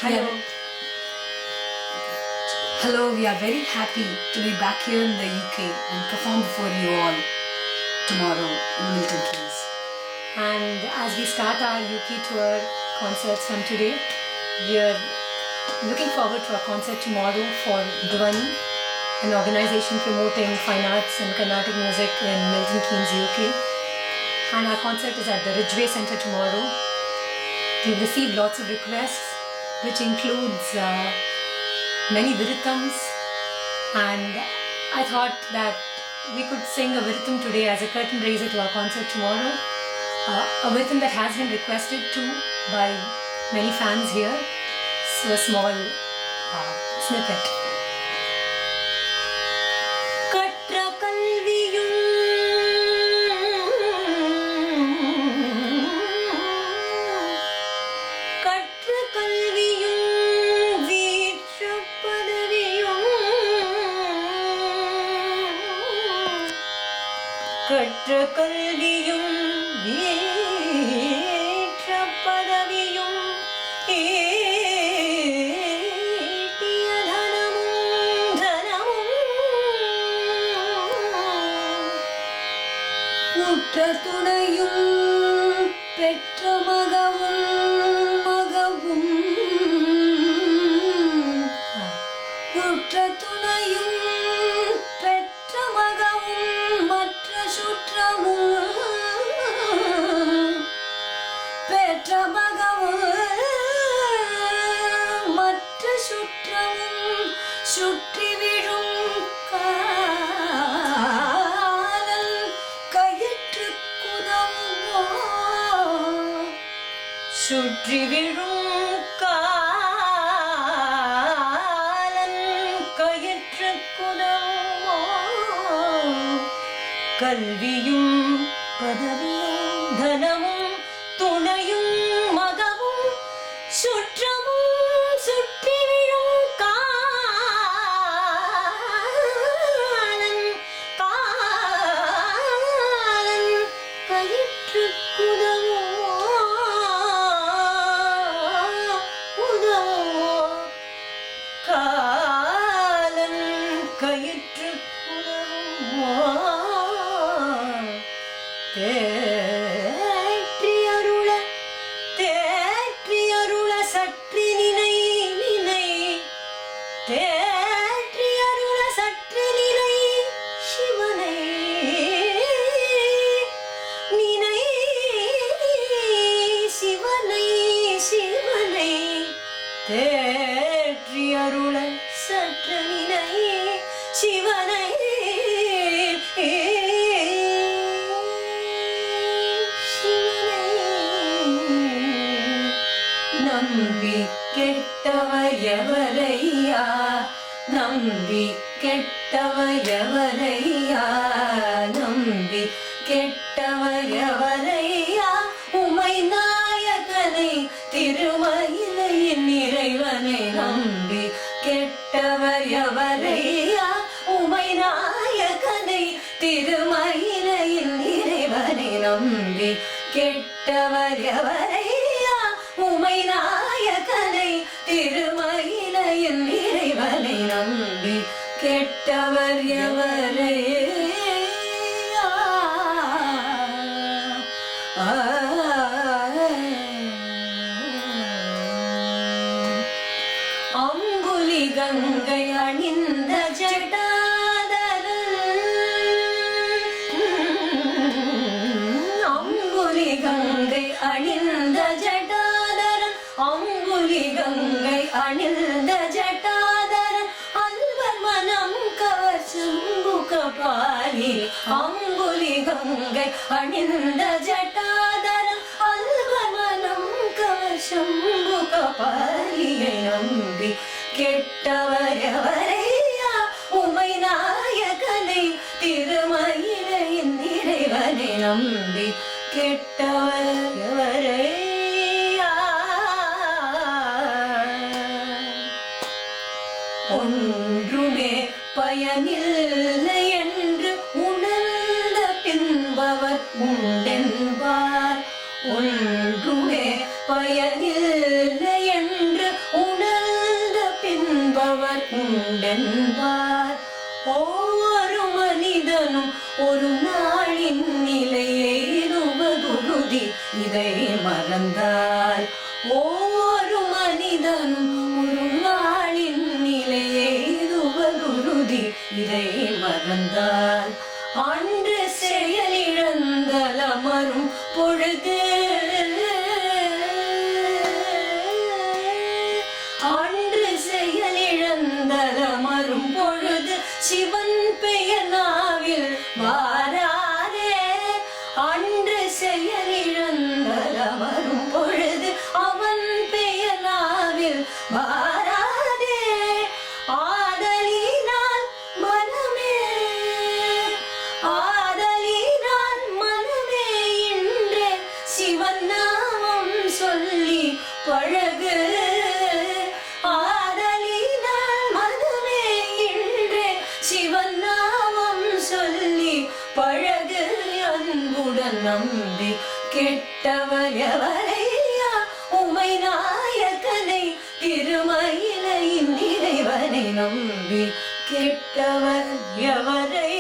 Hello. Hello, we are very happy to be back here in the UK and perform before you all tomorrow in Milton Keynes. And as we start our UK tour concerts from today, we are looking forward to our concert tomorrow for Dhwani, an organization promoting fine arts and Carnatic music in Milton Keynes, UK. And our concert is at the Ridgeway Centre tomorrow. We've received lots of requests, which includes many Virithams, and I thought that we could sing a Viritham today as a curtain raiser to our concert tomorrow. A Viritham that has been requested to by many fans here. So a small snippet. கற்ற கல்வியும் வீற்ற பதவியும் ஈட்டிய தனமும் உற்ற துணையும் பெற்ற மகவும் உற்ற துணையும் பெற்ற மகவும் மற்ற சுற்றமும் பெற்ற மகவும் மற்ற சுற்றமும் சுற்றி விழும் காலல் கயிற்று குதவுமோ சுற்றி விழும் காலன் கயிற்று குதவுமோ கல்வியும் பதவியும் தனமும் துணையும் மகவும் சுற்றமும் சுற்றி விழும் காலன் கயிற்று குதவுமோ காலன் கயிற்று குதவுமோ தேற்றியருள சற்று நினை தேற்றியருள சற்று நினை சிவனை நினை சிவனை தேற்றியருள சற்று நினை சிவனை நம்பி கெட்டவயவரையா நம்பி கெட்டவயவரையா நம்பி கெட்டவயவரையா உமை நாயகனை திருமயிலையின் இறைவனை நம்பி கெட்டவயவரையா உமை நாயகனை திருமயிலையின் இறைவனை நம்பி கெட்டவயவரையா உமை நாயகனை திருமயிலையின் இறைவனை நம்பி கெட்டவர் எவரையா அம்புலி கங்கை அணிந்த ஜடாதரன் அம்புலி கங்கை அணிந்த ஜடாதரன் அம்புலி கங்கை அணிந்த ஜடாதரன் அல்வர் மனம் கவர் சம்பு கபாலி அம்புலி கங்கை அணிந்த ஜடாதரன் அல்வர் மனம் கவர் சம்பு கபாலியை நம்பி கெட்டவரையா உமை நாயகனை திருமயிலையின் இறைவனை நம்பி கெட்டவரையா ஒன்றுமே பயனில்லை என்று உணர்ந்த பின்பவர் உண்டென்பார் ஒன்றுமே பயனில்லை என்று உணர்ந்த மறந்தால் ஒவ்வொரு மனிதனும் ஒரு நாளின் நிலையை உறுதி. இதை மறந்தால் அன்று செயலிழந்தலமரும் பொழுது, அன்று செயலிழந்தலமரும் பொழுது சிவன் பெயர் நாவில் வாராதே. அன்று செயலிழந்தலமரும் பொழுது அவன் பெயர் நாவில் வாராதே. ஆதலினால் மனமே, ஆதலினால் மனமே இன்றே சிவன் நாமம் சொல்லி பழகு. ஆதலினால் மனமே இன்றே சிவன் நாமம் சொல்லி பழகு. அன்புடன் நம்பி கெட்டவர் எவரையா உமை நாயகனை திருமயிலையின் இறைவனை நம்பி கெட்டவர் எவரே.